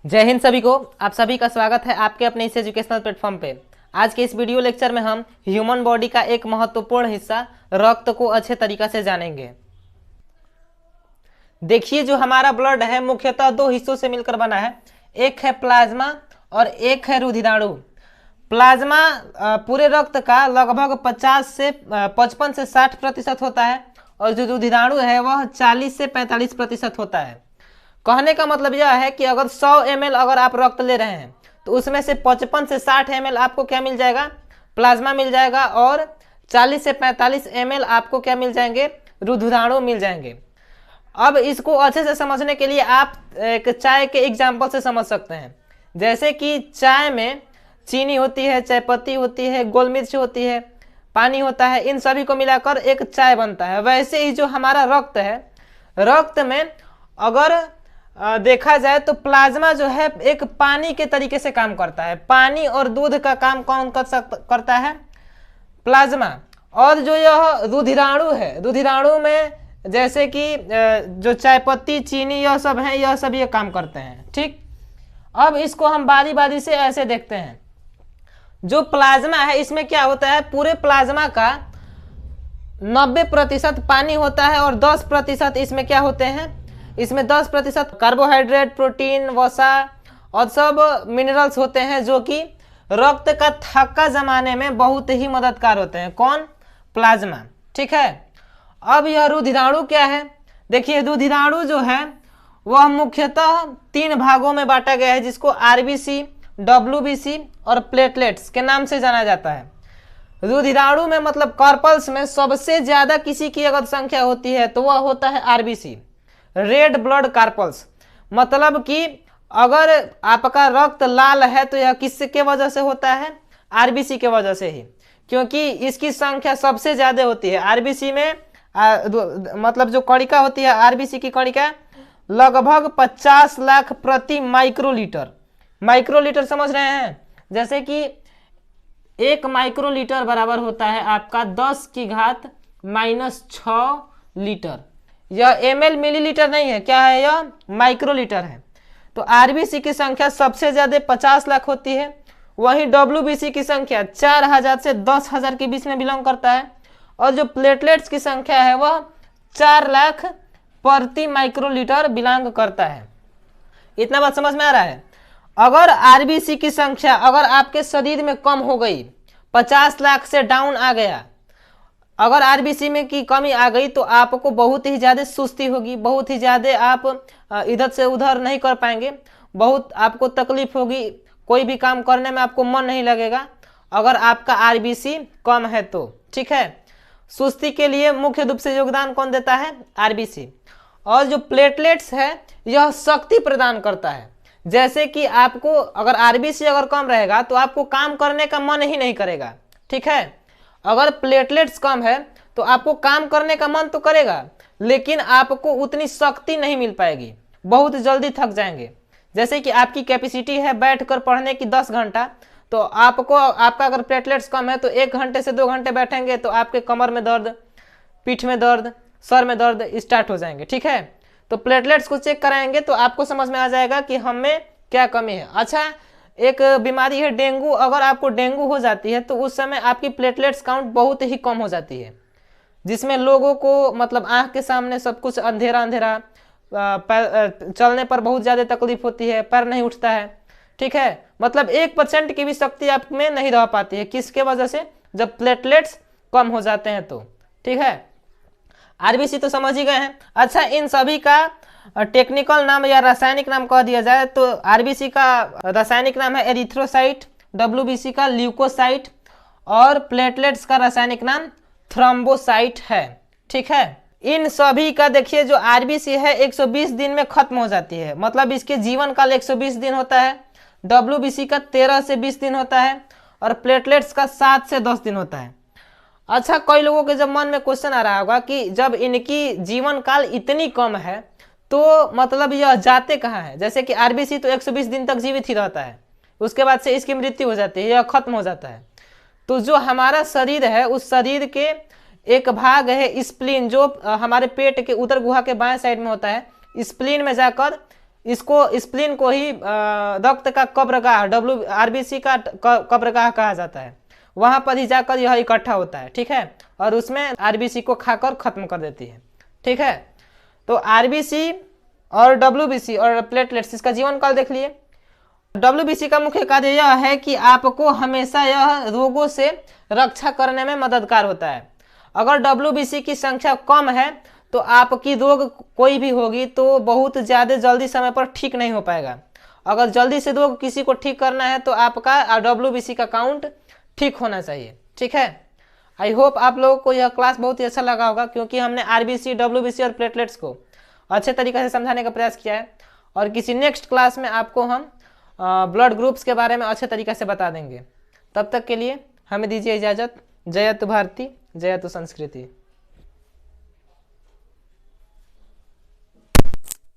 जय हिंद सभी को। आप सभी का स्वागत है आपके अपने इस एजुकेशनल प्लेटफॉर्म पे। आज के इस वीडियो लेक्चर में हम ह्यूमन बॉडी का एक महत्वपूर्ण हिस्सा रक्त को अच्छे तरीके से जानेंगे। देखिए, जो हमारा ब्लड है मुख्यतः दो हिस्सों से मिलकर बना है, एक है प्लाज्मा और एक है रुधिराणु। प्लाज्मा पूरे रक्त का लगभग 55 से 60% होता है और जो रुधिराणु है वह 40 से 45% होता है। कहने का मतलब यह है कि अगर 100 ml अगर आप रक्त ले रहे हैं तो उसमें से 55 से 60 ml आपको क्या मिल जाएगा, प्लाज्मा मिल जाएगा, और 40 से 45 ml आपको क्या मिल जाएंगे, रुधिराणु मिल जाएंगे। अब इसको अच्छे से समझने के लिए आप एक चाय के एग्जाम्पल से समझ सकते हैं। जैसे कि चाय में चीनी होती है, चाय पत्ती होती है, गोल मिर्च होती है, पानी होता है, इन सभी को मिलाकर एक चाय बनता है। वैसे ही जो हमारा रक्त है, रक्त में अगर देखा जाए तो प्लाज्मा जो है एक पानी के तरीके से काम करता है। पानी और दूध का काम कौन करता है, प्लाज्मा। और जो यह रुधिराणु है, रुधिराणु में जैसे कि जो चाय पत्ती, चीनी, यह सब है, यह सब ये काम करते हैं। ठीक, अब इसको हम बारी बारी से ऐसे देखते हैं। जो प्लाज्मा है इसमें क्या होता है, पूरे प्लाज्मा का 90% पानी होता है और 10% इसमें क्या होते हैं, इसमें 10% कार्बोहाइड्रेट, प्रोटीन, वसा और सब मिनरल्स होते हैं जो कि रक्त का थक्का जमाने में बहुत ही मददगार होते हैं। कौन, प्लाज्मा। ठीक है, अब यह रुधिराणु क्या है, देखिए रुधिराणु जो है वह मुख्यतः 3 भागों में बांटा गया है, जिसको आरबीसी, डब्ल्यूबीसी और प्लेटलेट्स के नाम से जाना जाता है। रुधिराणु में मतलब कार्पल्स में सबसे ज्यादा किसी की अगर संख्या होती है तो वह होता है आरबीसी, रेड ब्लड कार्पल्स। मतलब कि अगर आपका रक्त लाल है तो यह किसके वजह से होता है, आरबीसी के वजह से ही, क्योंकि इसकी संख्या सबसे ज्यादा होती है। आरबीसी में मतलब जो कणिका होती है, आरबीसी की कणिका लगभग 50 लाख प्रति माइक्रोलीटर। माइक्रोलीटर समझ रहे हैं, जैसे कि 1 माइक्रोलीटर बराबर होता है आपका 10⁻⁻⁶ लीटर। यह ml मिलीलीटर नहीं है, क्या है, यह माइक्रोलीटर है। तो आरबीसी की संख्या सबसे ज्यादा 50 लाख होती है। वहीं डब्ल्यूबीसी की संख्या 4000 से 10,000 के बीच में बिलोंग करता है। और जो प्लेटलेट्स की संख्या है वह 4 लाख प्रति माइक्रोलीटर बिलोंग करता है। इतना बात समझ में आ रहा है। अगर आरबीसी की संख्या अगर आपके शरीर में कम हो गई, 50 लाख से डाउन आ गया, अगर आरबीसी में की कमी आ गई तो आपको बहुत ही ज्यादा सुस्ती होगी, बहुत ही ज्यादा आप इधर से उधर नहीं कर पाएंगे, बहुत आपको तकलीफ होगी, कोई भी काम करने में आपको मन नहीं लगेगा अगर आपका आरबीसी कम है तो। ठीक है, सुस्ती के लिए मुख्य रूप से योगदान कौन देता है, आरबीसी। और जो प्लेटलेट्स है यह शक्ति प्रदान करता है। जैसे कि आपको अगर आरबीसी अगर कम रहेगा तो आपको काम करने का मन ही नहीं करेगा। ठीक है, अगर प्लेटलेट्स कम है तो आपको काम करने का मन तो करेगा, लेकिन आपको उतनी शक्ति नहीं मिल पाएगी, बहुत जल्दी थक जाएंगे। जैसे कि आपकी कैपेसिटी है बैठकर पढ़ने की 10 घंटा, तो आपका अगर प्लेटलेट्स कम है तो 1 घंटे से 2 घंटे बैठेंगे तो आपके कमर में दर्द, पीठ में दर्द, सर में दर्द स्टार्ट हो जाएंगे। ठीक है, तो प्लेटलेट्स को चेक कराएंगे तो आपको समझ में आ जाएगा कि हम में क्या कमी है। अच्छा, एक बीमारी है डेंगू, अगर आपको डेंगू हो जाती है तो उस समय आपकी प्लेटलेट्स काउंट बहुत ही कम हो जाती है, जिसमें लोगों को मतलब आंख के सामने सब कुछ अंधेरा अंधेरा, चलने पर बहुत ज़्यादा तकलीफ होती है, पैर नहीं उठता है। ठीक है, मतलब 1% की भी शक्ति आप में नहीं रह पाती है, किसके वजह से, जब प्लेटलेट्स कम हो जाते हैं तो। ठीक है, आरबीसी तो समझ ही गए हैं। अच्छा, इन सभी का टेक्निकल नाम या रासायनिक नाम कह दिया जाए तो आरबीसी का रासायनिक नाम है एरिथ्रोसाइट, डब्ल्यूबीसी का ल्यूकोसाइट और प्लेटलेट्स का रासायनिक नाम थ्रोम्बोसाइट है। ठीक है, इन सभी का देखिए जो आरबीसी है 120 दिन में खत्म हो जाती है, मतलब इसके जीवन काल 120 दिन होता है। डब्ल्यूबीसी का 13 से 20 दिन होता है और प्लेटलेट्स का 7 से 10 दिन होता है। अच्छा, कई लोगों के जब मन में क्वेश्चन आ रहा होगा कि जब इनकी जीवन काल इतनी कम है तो मतलब यह जाते कहाँ है। जैसे कि आरबीसी तो 120 दिन तक जीवित ही रहता है, उसके बाद से इसकी मृत्यु हो जाती है, यह खत्म हो जाता है। तो जो हमारा शरीर है उस शरीर के एक भाग है स्प्लीन, जो हमारे पेट के उत्तर गुहा के बाएं साइड में होता है। स्प्लीन में जाकर इसको स्प्लीन को ही रक्त का कब्रगाह आरबीसी का कब्रगाह कहा जाता है। वहां पर ही जाकर यह इकट्ठा होता है, ठीक है, और उसमें आरबीसी को खाकर खत्म कर देती है, ठीक है। तो आरबीसी और डब्ल्यूबीसी और प्लेटलेट्स, इसका जीवन काल देख लिए। डब्ल्यूबीसी का मुख्य कार्य यह है कि आपको हमेशा यह रोगों से रक्षा करने में मददगार होता है। अगर डब्ल्यूबीसी की संख्या कम है तो आपकी रोग कोई भी होगी तो बहुत ज़्यादा जल्दी समय पर ठीक नहीं हो पाएगा। अगर जल्दी से रोग किसी को ठीक करना है तो आपका डब्ल्यूबीसी का काउंट ठीक होना चाहिए, ठीक है। आई होप आप लोगों को यह क्लास बहुत ही अच्छा लगा होगा, क्योंकि हमने आरबीसी, डब्ल्यूबीसी और प्लेटलेट्स को अच्छे तरीके से समझाने का प्रयास किया है। और किसी नेक्स्ट क्लास में आपको हम ब्लड ग्रुप्स के बारे में अच्छे तरीके से बता देंगे। तब तक के लिए हमें दीजिए इजाज़त। जयतु भारती, जयतु संस्कृति।